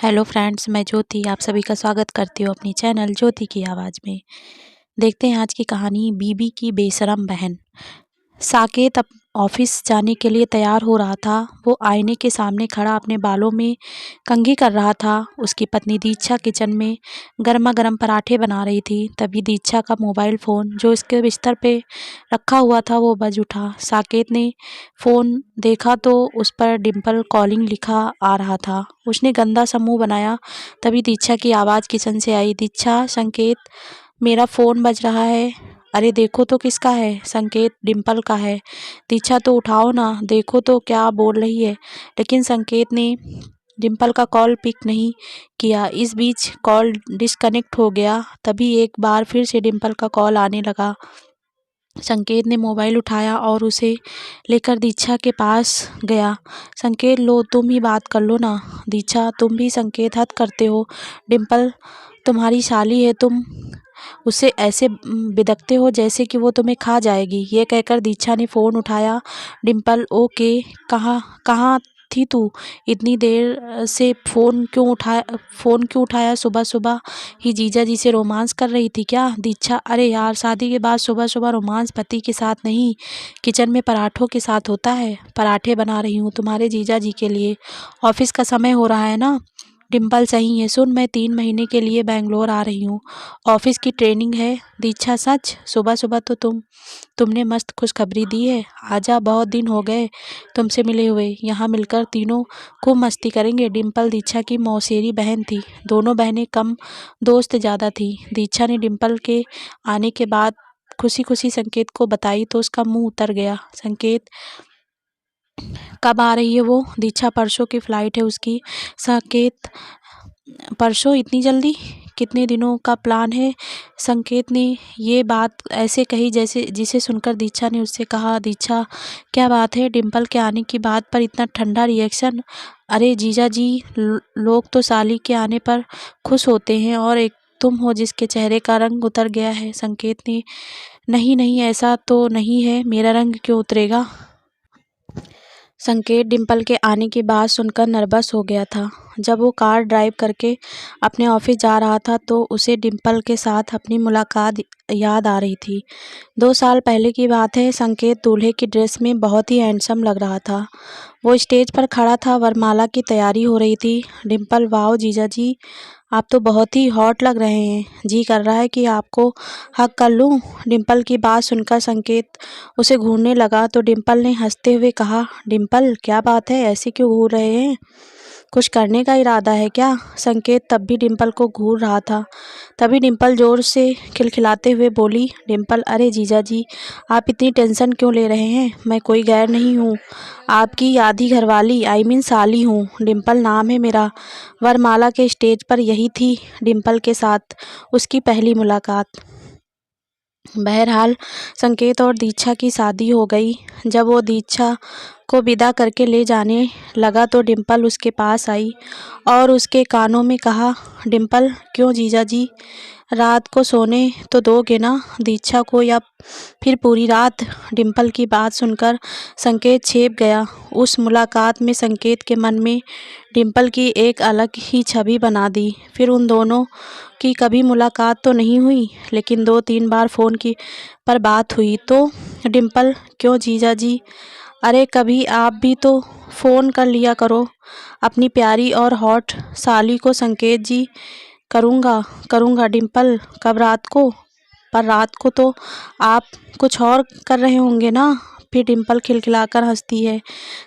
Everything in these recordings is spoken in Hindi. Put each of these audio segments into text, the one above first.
हेलो फ्रेंड्स, मैं ज्योति आप सभी का स्वागत करती हूँ अपनी चैनल ज्योति की आवाज़ में। देखते हैं आज की कहानी बीबी की बेशरम बहन। साकेत ऑफिस जाने के लिए तैयार हो रहा था। वो आईने के सामने खड़ा अपने बालों में कंघी कर रहा था। उसकी पत्नी दीक्षा किचन में गर्मा गर्म पराठे बना रही थी। तभी दीक्षा का मोबाइल फ़ोन जो उसके बिस्तर पे रखा हुआ था वो बज उठा। साकेत ने फ़ोन देखा तो उस पर डिम्पल कॉलिंग लिखा आ रहा था। उसने गंदा सा मुंह बनाया। तभी दीक्षा की आवाज़ किचन से आई, दीक्षा, संकेत, मेरा फ़ोन बज रहा है। अरे देखो तो किसका है। संकेत, डिम्पल का है। दीक्षा, तो उठाओ ना, देखो तो क्या बोल रही है। लेकिन संकेत ने डिम्पल का कॉल पिक नहीं किया। इस बीच कॉल डिस्कनेक्ट हो गया। तभी एक बार फिर से डिम्पल का कॉल आने लगा। संकेत ने मोबाइल उठाया और उसे लेकर दीक्षा के पास गया। संकेत, लो तुम ही बात कर लो ना। दीक्षा, तुम भी संकेत हद करते हो। डिम्पल तुम्हारी साली है, तुम उसे ऐसे बिदकते हो जैसे कि वो तुम्हें खा जाएगी। ये कहकर दीक्षा ने फ़ोन उठाया। डिम्पल, ओके, कहाँ कहाँ थी तू इतनी देर से? फ़ोन क्यों उठाया? सुबह सुबह ही जीजा जी से रोमांस कर रही थी क्या? दीक्षा, अरे यार, शादी के बाद सुबह सुबह रोमांस पति के साथ नहीं, किचन में पराठों के साथ होता है। पराठे बना रही हूँ तुम्हारे जीजा जी के लिए। ऑफिस का समय हो रहा है ना। डिम्पल, सही है। सुन, मैं 3 महीने के लिए बेंगलोर आ रही हूँ। ऑफिस की ट्रेनिंग है। दीक्षा, सच? सुबह सुबह तो तुमने मस्त खुशखबरी दी है। आजा, बहुत दिन हो गए तुमसे मिले हुए। यहाँ मिलकर तीनों खूब मस्ती करेंगे। डिम्पल दीक्षा की मौसेरी बहन थी। दोनों बहनें कम, दोस्त ज़्यादा थी। दीक्षा ने डिम्पल के आने के बाद खुशी खुशी संकेत को बताई तो उसका मुंह उतर गया। संकेत, कब आ रही है वो? दीक्षा, परसों की फ़्लाइट है उसकी। संकेत, परसों? इतनी जल्दी? कितने दिनों का प्लान है? संकेत ने ये बात ऐसे कही जैसे जिसे सुनकर दीक्षा ने उससे कहा, दीक्षा, क्या बात है? डिम्पल के आने की बात पर इतना ठंडा रिएक्शन? अरे जीजा जी, लोग तो साली के आने पर खुश होते हैं और एक तुम हो जिसके चेहरे का रंग उतर गया है। संकेत ने, नहीं नहीं, ऐसा तो नहीं है, मेरा रंग क्यों उतरेगा? संकेत डिम्पल के आने की बात सुनकर नर्वस हो गया था। जब वो कार ड्राइव करके अपने ऑफिस जा रहा था तो उसे डिम्पल के साथ अपनी मुलाकात याद आ रही थी। 2 साल पहले की बात है। संकेत दूल्हे की ड्रेस में बहुत ही हैंडसम लग रहा था। वो स्टेज पर खड़ा था, वरमाला की तैयारी हो रही थी। डिम्पल, वाओ जीजा जी, आप तो बहुत ही हॉट लग रहे हैं। जी कर रहा है कि आपको हक कर लूं। डिम्पल की बात सुनकर संकेत उसे घूरने लगा तो डिम्पल ने हंसते हुए कहा, डिम्पल, क्या बात है, ऐसे क्यों घूर रहे हैं? कुछ करने का इरादा है क्या? संकेत तब भी डिम्पल को घूर रहा था। तभी डिम्पल जोर से खिलखिलाते हुए बोली, डिम्पल, अरे जीजा जी, आप इतनी टेंशन क्यों ले रहे हैं? मैं कोई गैर नहीं हूँ, आपकी आधी घरवाली, आई मीन साली हूँ। डिम्पल नाम है मेरा। वरमाला के स्टेज पर यही थी डिम्पल के साथ उसकी पहली मुलाकात। बहरहाल संकेत और दीक्षा की शादी हो गई। जब वो दीक्षा को विदा करके ले जाने लगा तो डिम्पल उसके पास आई और उसके कानों में कहा, डिम्पल, क्यों जीजा जी, रात को सोने तो दोगे ना दीक्षा को, या फिर पूरी रात? डिम्पल की बात सुनकर संकेत छेप गया। उस मुलाकात में संकेत के मन में डिम्पल की एक अलग ही छवि बना दी। फिर उन दोनों की कभी मुलाकात तो नहीं हुई, लेकिन 2-3 बार फ़ोन की पर बात हुई। तो डिम्पल, क्यों जीजा जी, अरे कभी आप भी तो फ़ोन कर लिया करो अपनी प्यारी और हॉट साली को। संकेत जी, करूँगा करूँगा डिम्पल, कब? रात को? पर रात को तो आप कुछ और कर रहे होंगे ना? फिर डिम्पल खिलखिलाकर हंसती है।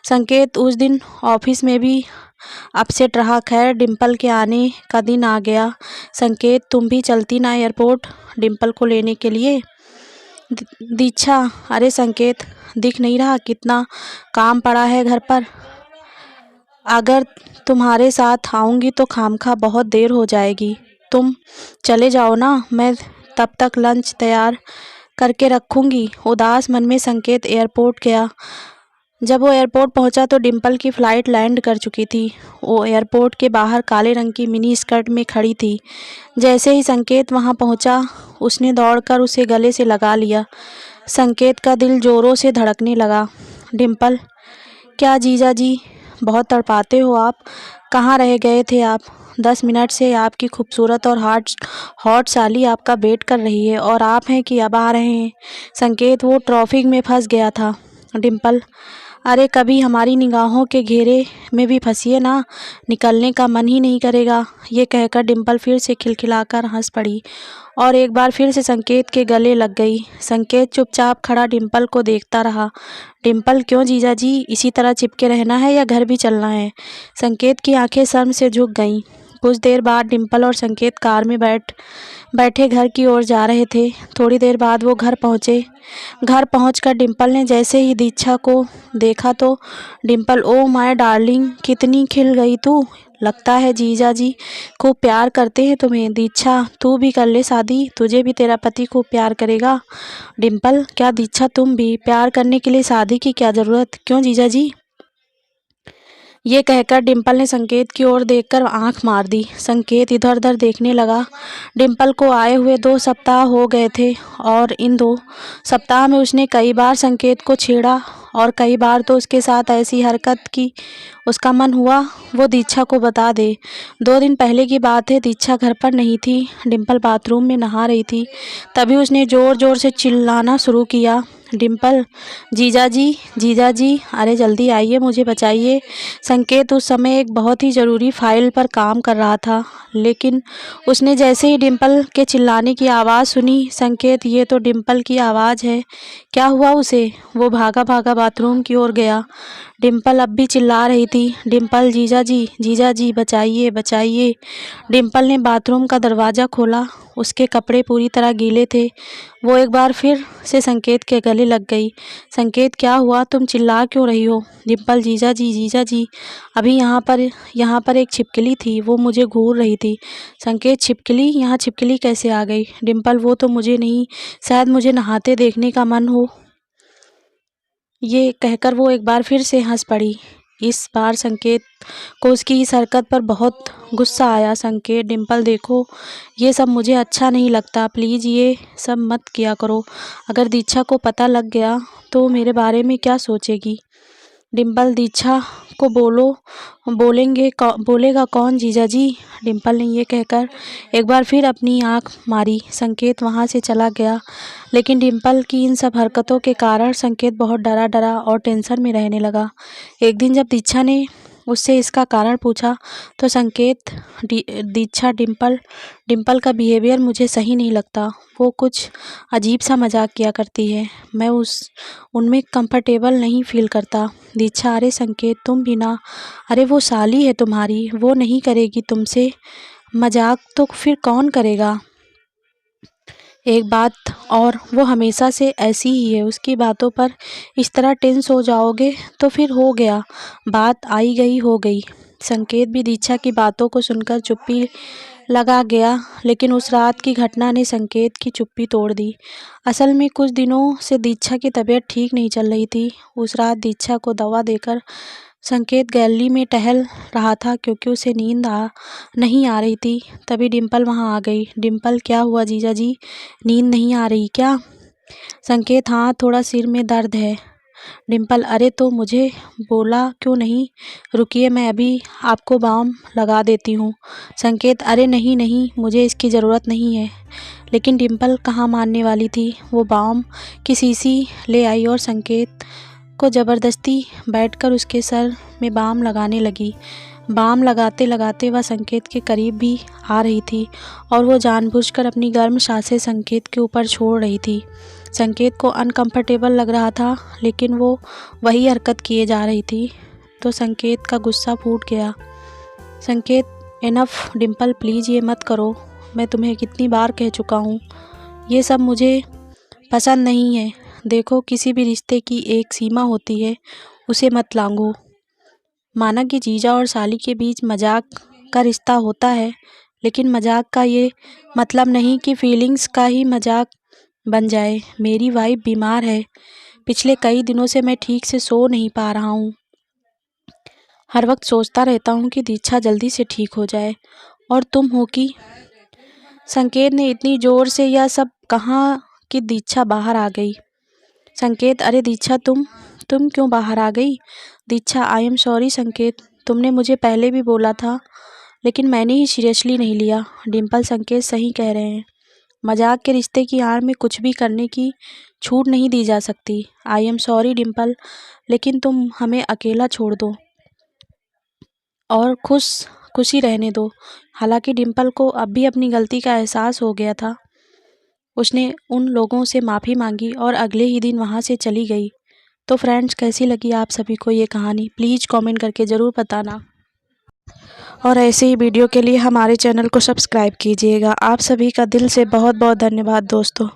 संकेत उस दिन ऑफिस में भी अपसेट रहा। खैर, डिम्पल के आने का दिन आ गया। संकेत, तुम भी चलती ना एयरपोर्ट डिम्पल को लेने के लिए? दीक्षा, अरे संकेत, दिख नहीं रहा कितना काम पड़ा है घर पर? अगर तुम्हारे साथ आऊँगी तो खामखा बहुत देर हो जाएगी। तुम चले जाओ ना, मैं तब तक लंच तैयार करके रखूँगी। उदास मन में संकेत एयरपोर्ट गया। जब वो एयरपोर्ट पहुंचा तो डिम्पल की फ़्लाइट लैंड कर चुकी थी। वो एयरपोर्ट के बाहर काले रंग की मिनी स्कर्ट में खड़ी थी। जैसे ही संकेत वहां पहुंचा, उसने दौड़कर उसे गले से लगा लिया। संकेत का दिल जोरों से धड़कने लगा। डिम्पल, क्या जीजा जी, बहुत तड़पाते हो आप, कहाँ रह गए थे आप? 10 मिनट से आपकी खूबसूरत और हॉट साली आपका वेट कर रही है और आप हैं कि अब आ रहे हैं। संकेत, वो ट्रैफिक में फंस गया था। डिम्पल, अरे कभी हमारी निगाहों के घेरे में भी फंसिए ना, निकलने का मन ही नहीं करेगा। ये कहकर डिम्पल फिर से खिलखिलाकर हंस पड़ी और एक बार फिर से संकेत के गले लग गई। संकेत चुपचाप खड़ा डिम्पल को देखता रहा। डिम्पल, क्यों जीजा जी, इसी तरह चिपके रहना है या घर भी चलना है? संकेत की आंखें शर्म से झुक गईं। कुछ देर बाद डिम्पल और संकेत कार में बैठे घर की ओर जा रहे थे। थोड़ी देर बाद वो घर पहुंचे। घर पहुंचकर डिम्पल ने जैसे ही दीक्षा को देखा तो, डिम्पल, ओ माय डार्लिंग, कितनी खिल गई तू। लगता है जीजा जी खूब प्यार करते हैं तुम्हें। दीक्षा, तू भी कर ले शादी, तुझे भी तेरा पति खूब प्यार करेगा। डिम्पल, क्या दीक्षा तुम भी? प्यार करने के लिए शादी की क्या ज़रूरत, क्यों जीजा जी? ये कहकर डिम्पल ने संकेत की ओर देखकर आंख मार दी। संकेत इधर उधर देखने लगा। डिम्पल को आए हुए 2 सप्ताह हो गए थे और इन 2 सप्ताह में उसने कई बार संकेत को छेड़ा और कई बार तो उसके साथ ऐसी हरकत की उसका मन हुआ वो दीक्षा को बता दे। 2 दिन पहले की बात है, दीक्षा घर पर नहीं थी। डिम्पल बाथरूम में नहा रही थी। तभी उसने ज़ोर ज़ोर से चिल्लाना शुरू किया, डिम्पल, जीजा जी, जीजा जी, अरे जल्दी आइए, मुझे बचाइए। संकेत उस समय एक बहुत ही ज़रूरी फाइल पर काम कर रहा था, लेकिन उसने जैसे ही डिम्पल के चिल्लाने की आवाज़ सुनी, संकेत, ये तो डिम्पल की आवाज़ है, क्या हुआ उसे? वो भागा भागा बाथरूम की ओर गया। डिम्पल अब भी चिल्ला रही थी, डिम्पल, जीजा जी, बचाइए, बचाइए। डिम्पल ने बाथरूम का दरवाज़ा खोला। उसके कपड़े पूरी तरह गीले थे। वो एक बार फिर से संकेत के गले लग गई। संकेत, क्या हुआ, तुम चिल्ला क्यों रही हो? डिम्पल, जीजा जी, अभी यहाँ पर एक छिपकली थी, वो मुझे घूर रही थी। संकेत, छिपकली? यहाँ छिपकली कैसे आ गई? डिम्पल, वो तो मुझे नहीं, शायद मुझे नहाते देखने का मन हो। ये कहकर वो एक बार फिर से हंस पड़ी। इस बार संकेत को उसकी इस हरकत पर बहुत गुस्सा आया। संकेत, डिम्पल देखो, ये सब मुझे अच्छा नहीं लगता, प्लीज़ ये सब मत किया करो। अगर दीक्षा को पता लग गया तो मेरे बारे में क्या सोचेगी? डिम्पल, दीक्षा को बोलेगा कौन जीजा जी? डिम्पल ने ये कहकर एक बार फिर अपनी आंख मारी। संकेत वहाँ से चला गया, लेकिन डिम्पल की इन सब हरकतों के कारण संकेत बहुत डरा डरा और टेंशन में रहने लगा। एक दिन जब दीक्षा ने उससे इसका कारण पूछा तो संकेत, दीक्षा, डिम्पल का बिहेवियर मुझे सही नहीं लगता, वो कुछ अजीब सा मजाक किया करती है, मैं उनमें कंफर्टेबल नहीं फील करता। दीक्षा, अरे संकेत, तुम भी ना, अरे वो साली है तुम्हारी, वो नहीं करेगी तुमसे मजाक तो फिर कौन करेगा? एक बात और, वो हमेशा से ऐसी ही है, उसकी बातों पर इस तरह टेंस हो जाओगे तो फिर हो गया, बात आई गई हो गई। संकेत भी दीक्षा की बातों को सुनकर चुप्पी लगा गया, लेकिन उस रात की घटना ने संकेत की चुप्पी तोड़ दी। असल में कुछ दिनों से दीक्षा की तबीयत ठीक नहीं चल रही थी। उस रात दीक्षा को दवा देकर संकेत गैलरी में टहल रहा था क्योंकि उसे नींद नहीं आ रही थी। तभी डिम्पल वहां आ गई। डिम्पल, क्या हुआ जीजा जी, नींद नहीं आ रही क्या? संकेत, हाँ, थोड़ा सिर में दर्द है। डिम्पल, अरे तो मुझे बोला क्यों नहीं? रुकिए, मैं अभी आपको बाम लगा देती हूँ। संकेत, अरे नहीं नहीं, मुझे इसकी ज़रूरत नहीं है। लेकिन डिम्पल कहाँ मानने वाली थी। वो बाम की शीशी ले आई और संकेत को ज़बरदस्ती बैठकर उसके सर में बाम लगाने लगी। बाम लगाते लगाते वह संकेत के करीब भी आ रही थी और वो जानबूझकर अपनी गर्म सांसें संकेत के ऊपर छोड़ रही थी। संकेत को अनकंफर्टेबल लग रहा था, लेकिन वो वही हरकत किए जा रही थी तो संकेत का गुस्सा फूट गया। संकेत, इनफ डिम्पल, प्लीज़ ये मत करो, मैं तुम्हें कितनी बार कह चुका हूँ, ये सब मुझे पसंद नहीं है। देखो, किसी भी रिश्ते की एक सीमा होती है, उसे मत लांघो। माना कि जीजा और साली के बीच मजाक का रिश्ता होता है, लेकिन मजाक का ये मतलब नहीं कि फीलिंग्स का ही मजाक बन जाए। मेरी वाइफ बीमार है, पिछले कई दिनों से मैं ठीक से सो नहीं पा रहा हूँ। हर वक्त सोचता रहता हूँ कि दीक्षा जल्दी से ठीक हो जाए, और तुम हो कि। संकेत ने इतनी जोर से यह सब कहा कि दीक्षा बाहर आ गई। संकेत, अरे दीक्षा, तुम क्यों बाहर आ गई? दीक्षा, आई एम सॉरी संकेत, तुमने मुझे पहले भी बोला था, लेकिन मैंने ही सीरियसली नहीं लिया। डिम्पल, संकेत सही कह रहे हैं। मजाक के रिश्ते की आड़ में कुछ भी करने की छूट नहीं दी जा सकती। आई एम सॉरी डिम्पल, लेकिन तुम हमें अकेला छोड़ दो और खुशी रहने दो। हालांकि डिम्पल को अब भी अपनी गलती का एहसास हो गया था। उसने उन लोगों से माफ़ी मांगी और अगले ही दिन वहाँ से चली गई। तो फ्रेंड्स, कैसी लगी आप सभी को ये कहानी? प्लीज़ कमेंट करके ज़रूर बताना और ऐसे ही वीडियो के लिए हमारे चैनल को सब्सक्राइब कीजिएगा। आप सभी का दिल से बहुत बहुत धन्यवाद दोस्तों।